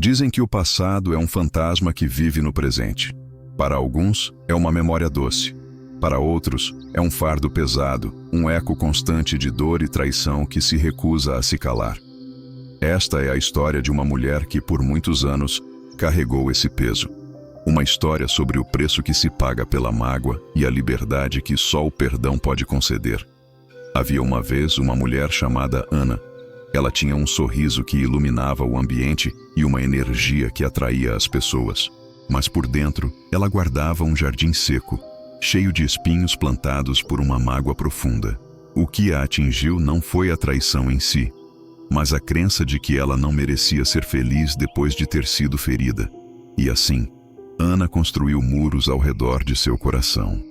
Dizem que o passado é um fantasma que vive no presente. Para alguns, é uma memória doce. Para outros, é um fardo pesado, um eco constante de dor e traição que se recusa a se calar. Esta é a história de uma mulher que, por muitos anos, carregou esse peso. Uma história sobre o preço que se paga pela mágoa e a liberdade que só o perdão pode conceder. Havia uma vez uma mulher chamada Ana. Ela tinha um sorriso que iluminava o ambiente e uma energia que atraía as pessoas. Mas por dentro, ela guardava um jardim seco, cheio de espinhos plantados por uma mágoa profunda. O que a atingiu não foi a traição em si, mas a crença de que ela não merecia ser feliz depois de ter sido ferida. E assim, Ana construiu muros ao redor de seu coração.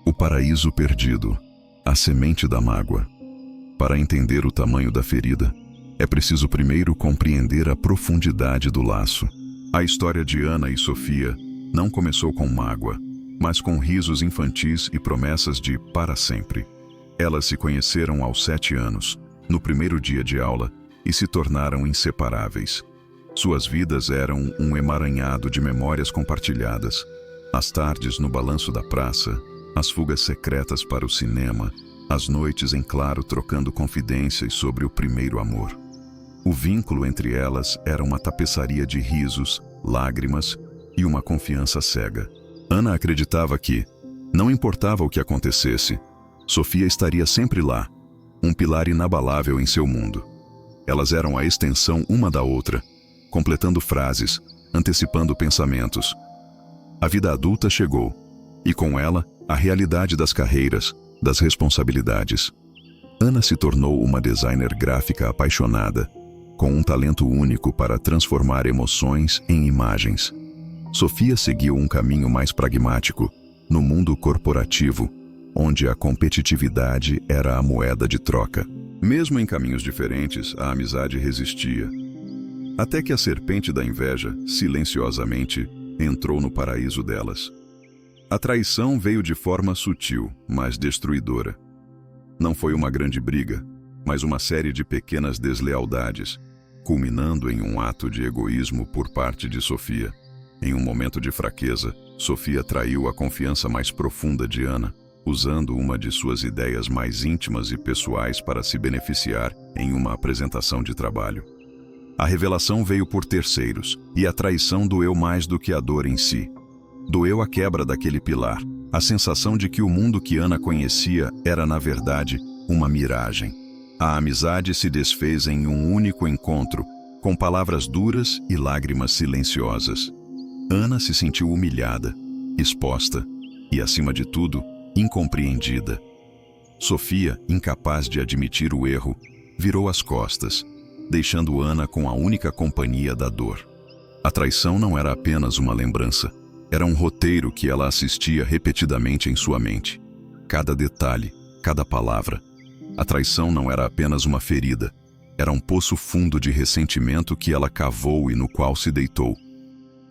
O paraíso perdido, a semente da mágoa. Para entender o tamanho da ferida, é preciso primeiro compreender a profundidade do laço. A história de Ana e Sofia não começou com mágoa, mas com risos infantis e promessas de para sempre. Elas se conheceram aos 7 anos, no primeiro dia de aula, e se tornaram inseparáveis. Suas vidas eram um emaranhado de memórias compartilhadas. As tardes no balanço da praça, as fugas secretas para o cinema, as noites em claro trocando confidências sobre o primeiro amor. O vínculo entre elas era uma tapeçaria de risos, lágrimas e uma confiança cega. Ana acreditava que, não importava o que acontecesse, Sofia estaria sempre lá, um pilar inabalável em seu mundo. Elas eram a extensão uma da outra, completando frases, antecipando pensamentos. A vida adulta chegou, e com ela, a realidade das carreiras, das responsabilidades. Ana se tornou uma designer gráfica apaixonada, com um talento único para transformar emoções em imagens. Sofia seguiu um caminho mais pragmático, no mundo corporativo, onde a competitividade era a moeda de troca. Mesmo em caminhos diferentes, a amizade resistia. Até que a serpente da inveja, silenciosamente, entrou no paraíso delas. A traição veio de forma sutil, mas destruidora. Não foi uma grande briga, mas uma série de pequenas deslealdades, culminando em um ato de egoísmo por parte de Sofia. Em um momento de fraqueza, Sofia traiu a confiança mais profunda de Ana, usando uma de suas ideias mais íntimas e pessoais para se beneficiar em uma apresentação de trabalho. A revelação veio por terceiros, e a traição doeu mais do que a dor em si. Doeu a quebra daquele pilar, a sensação de que o mundo que Ana conhecia era, na verdade, uma miragem. A amizade se desfez em um único encontro, com palavras duras e lágrimas silenciosas. Ana se sentiu humilhada, exposta e, acima de tudo, incompreendida. Sofia, incapaz de admitir o erro, virou as costas, deixando Ana com a única companhia da dor. A traição não era apenas uma lembrança. Era um roteiro que ela assistia repetidamente em sua mente. Cada detalhe, cada palavra. A traição não era apenas uma ferida. Era um poço fundo de ressentimento que ela cavou e no qual se deitou.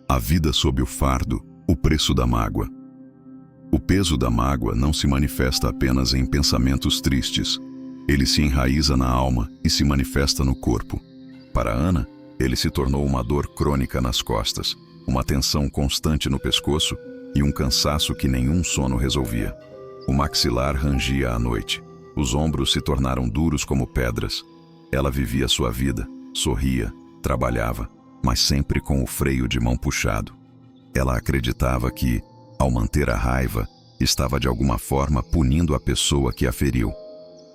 A vida sob o fardo, o preço da mágoa. O peso da mágoa não se manifesta apenas em pensamentos tristes. Ele se enraiza na alma e se manifesta no corpo. Para Ana, ele se tornou uma dor crônica nas costas, uma tensão constante no pescoço e um cansaço que nenhum sono resolvia. O maxilar rangia à noite. Os ombros se tornaram duros como pedras. Ela vivia sua vida, sorria, trabalhava, mas sempre com o freio de mão puxado. Ela acreditava que, ao manter a raiva, estava de alguma forma punindo a pessoa que a feriu.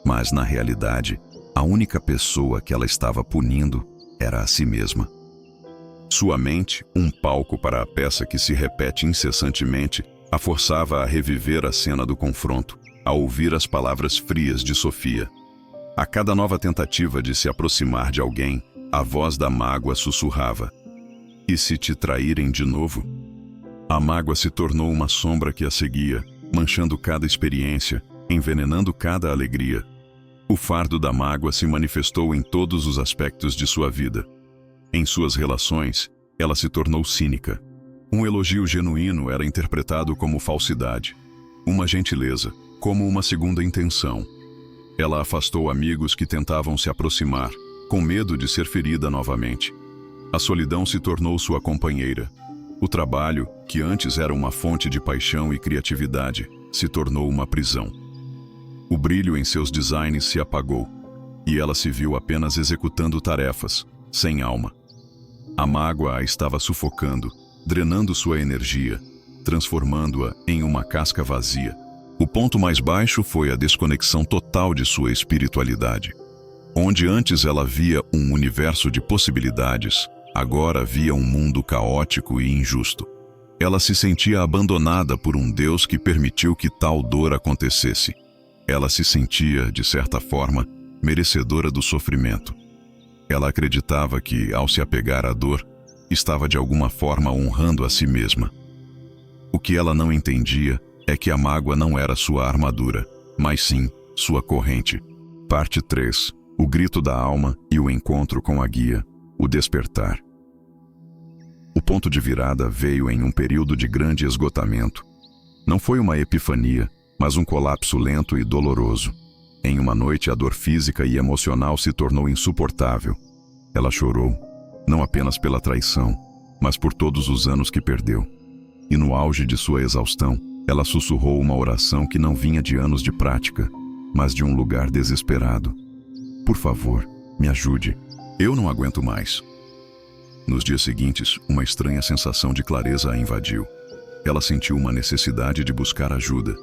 Mas, na realidade, a única pessoa que ela estava punindo era a si mesma. Sua mente, um palco para a peça que se repete incessantemente, a forçava a reviver a cena do confronto, a ouvir as palavras frias de Sofia. A cada nova tentativa de se aproximar de alguém, a voz da mágoa sussurrava: "E se te traírem de novo?" A mágoa se tornou uma sombra que a seguia, manchando cada experiência, envenenando cada alegria. O fardo da mágoa se manifestou em todos os aspectos de sua vida. Em suas relações, ela se tornou cínica. Um elogio genuíno era interpretado como falsidade. Uma gentileza, como uma segunda intenção. Ela afastou amigos que tentavam se aproximar, com medo de ser ferida novamente. A solidão se tornou sua companheira. O trabalho, que antes era uma fonte de paixão e criatividade, se tornou uma prisão. O brilho em seus designs se apagou, e ela se viu apenas executando tarefas, sem alma. A mágoa a estava sufocando, drenando sua energia, transformando-a em uma casca vazia. O ponto mais baixo foi a desconexão total de sua espiritualidade. Onde antes ela via um universo de possibilidades, agora via um mundo caótico e injusto. Ela se sentia abandonada por um Deus que permitiu que tal dor acontecesse. Ela se sentia, de certa forma, merecedora do sofrimento. Ela acreditava que, ao se apegar à dor, estava de alguma forma honrando a si mesma. O que ela não entendia é que a mágoa não era sua armadura, mas sim sua corrente. Parte 3. O grito da alma e o encontro com a guia, o despertar. O ponto de virada veio em um período de grande esgotamento. Não foi uma epifania, mas um colapso lento e doloroso. Em uma noite, a dor física e emocional se tornou insuportável. Ela chorou, não apenas pela traição, mas por todos os anos que perdeu. E no auge de sua exaustão, ela sussurrou uma oração que não vinha de anos de prática, mas de um lugar desesperado. Por favor, me ajude. Eu não aguento mais. Nos dias seguintes, uma estranha sensação de clareza a invadiu. Ela sentiu uma necessidade de buscar ajuda,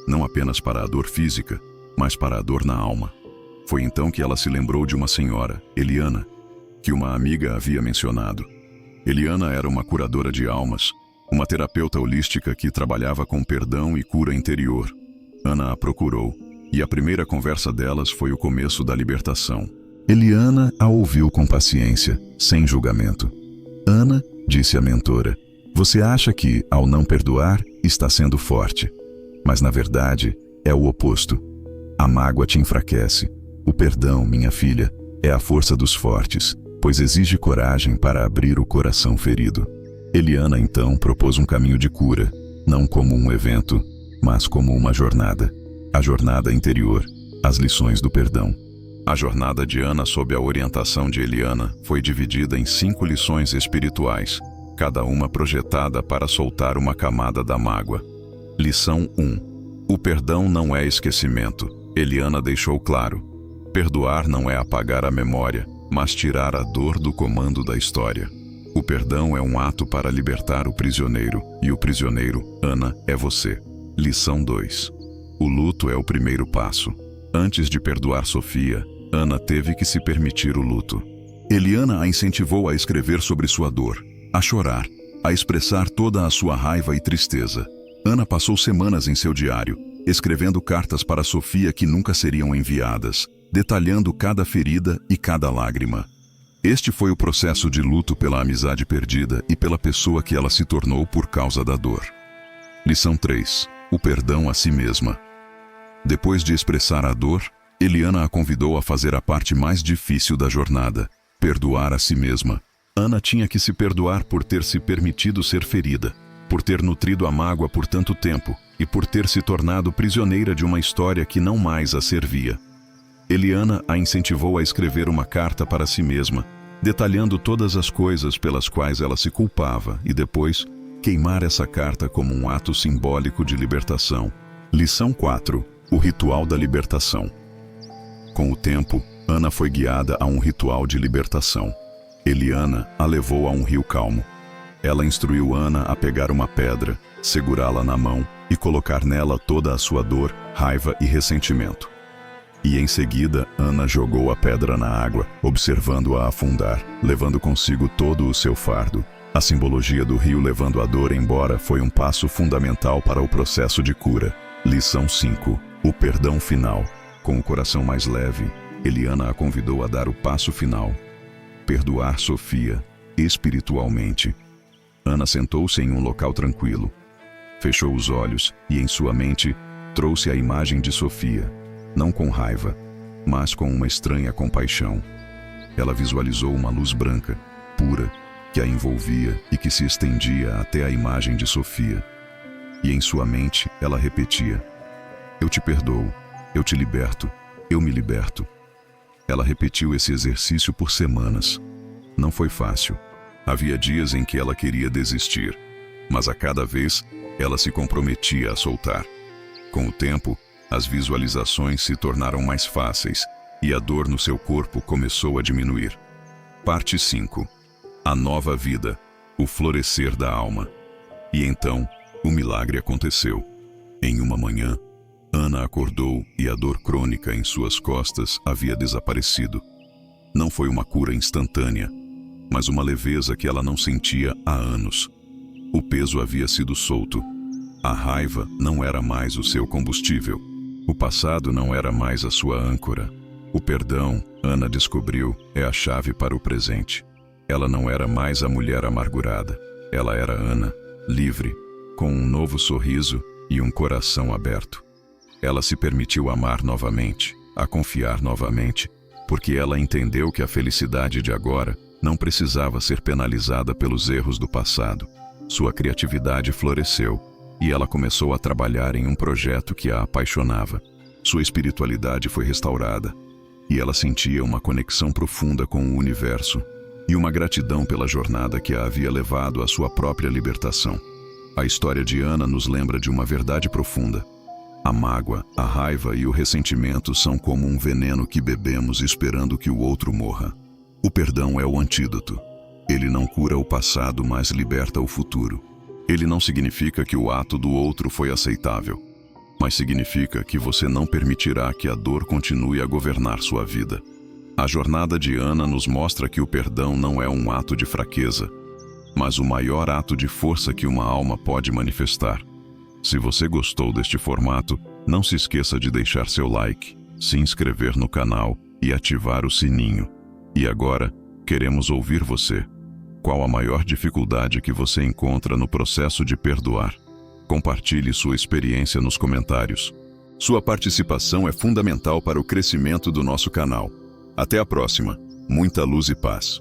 não apenas para a dor física, mas para a dor na alma. Foi então que ela se lembrou de uma senhora, Eliana, que uma amiga havia mencionado. Eliana era uma curadora de almas, uma terapeuta holística que trabalhava com perdão e cura interior. Ana a procurou, e a primeira conversa delas foi o começo da libertação. Eliana a ouviu com paciência, sem julgamento. Ana, disse a mentora, você acha que, ao não perdoar, está sendo forte. Mas, na verdade, é o oposto. A mágoa te enfraquece. O perdão, minha filha, é a força dos fortes, pois exige coragem para abrir o coração ferido. Eliana, então, propôs um caminho de cura, não como um evento, mas como uma jornada. A jornada interior, as lições do perdão. A jornada de Ana, sob a orientação de Eliana, foi dividida em 5 lições espirituais, cada uma projetada para soltar uma camada da mágoa. Lição 1. O perdão não é esquecimento. Eliana deixou claro. Perdoar não é apagar a memória, mas tirar a dor do comando da história. O perdão é um ato para libertar o prisioneiro, e o prisioneiro, Ana, é você. Lição 2. O luto é o primeiro passo. Antes de perdoar Sofia, Ana teve que se permitir o luto. Eliana a incentivou a escrever sobre sua dor, a chorar, a expressar toda a sua raiva e tristeza. Ana passou semanas em seu diário, escrevendo cartas para Sofia que nunca seriam enviadas, detalhando cada ferida e cada lágrima. Este foi o processo de luto pela amizade perdida e pela pessoa que ela se tornou por causa da dor. Lição 3. O perdão a si mesma. Depois de expressar a dor, Eliana a convidou a fazer a parte mais difícil da jornada, perdoar a si mesma. Ana tinha que se perdoar por ter se permitido ser ferida, por ter nutrido a mágoa por tanto tempo e por ter se tornado prisioneira de uma história que não mais a servia. Eliana a incentivou a escrever uma carta para si mesma, detalhando todas as coisas pelas quais ela se culpava e depois queimar essa carta como um ato simbólico de libertação. Lição 4. O ritual da libertação. Com o tempo, Ana foi guiada a um ritual de libertação. Eliana a levou a um rio calmo. Ela instruiu Ana a pegar uma pedra, segurá-la na mão e colocar nela toda a sua dor, raiva e ressentimento. E em seguida, Ana jogou a pedra na água, observando-a afundar, levando consigo todo o seu fardo. A simbologia do rio levando a dor embora foi um passo fundamental para o processo de cura. Lição 5. O perdão final. Com o coração mais leve, Eliana a convidou a dar o passo final. Perdoar Sofia, espiritualmente. Ana sentou-se em um local tranquilo. Fechou os olhos e, em sua mente, trouxe a imagem de Sofia, não com raiva, mas com uma estranha compaixão. Ela visualizou uma luz branca, pura, que a envolvia e que se estendia até a imagem de Sofia. E em sua mente, ela repetia: eu te perdoo, eu te liberto, eu me liberto. Ela repetiu esse exercício por semanas. Não foi fácil, Havia dias em que ela queria desistir, mas a cada vez ela se comprometia a soltar. Com o tempo, as visualizações se tornaram mais fáceis e a dor no seu corpo começou a diminuir. Parte 5. A nova vida, o florescer da alma. E então, o milagre aconteceu. Em uma manhã, Ana acordou e a dor crônica em suas costas havia desaparecido. Não foi uma cura instantânea, mas uma leveza que ela não sentia há anos. O peso havia sido solto. A raiva não era mais o seu combustível. O passado não era mais a sua âncora. O perdão, Ana descobriu, é a chave para o presente. Ela não era mais a mulher amargurada. Ela era Ana, livre, com um novo sorriso e um coração aberto. Ela se permitiu amar novamente, a confiar novamente, porque ela entendeu que a felicidade de agora não precisava ser penalizada pelos erros do passado. Sua criatividade floresceu e ela começou a trabalhar em um projeto que a apaixonava. Sua espiritualidade foi restaurada e ela sentia uma conexão profunda com o universo e uma gratidão pela jornada que a havia levado à sua própria libertação. A história de Ana nos lembra de uma verdade profunda. A mágoa, a raiva e o ressentimento são como um veneno que bebemos esperando que o outro morra. O perdão é o antídoto. Ele não cura o passado, mas liberta o futuro. Ele não significa que o ato do outro foi aceitável, mas significa que você não permitirá que a dor continue a governar sua vida. A jornada de Ana nos mostra que o perdão não é um ato de fraqueza, mas o maior ato de força que uma alma pode manifestar. Se você gostou deste formato, não se esqueça de deixar seu like, se inscrever no canal e ativar o sininho. E agora, queremos ouvir você. Qual a maior dificuldade que você encontra no processo de perdoar? Compartilhe sua experiência nos comentários. Sua participação é fundamental para o crescimento do nosso canal. Até a próxima. Muita luz e paz.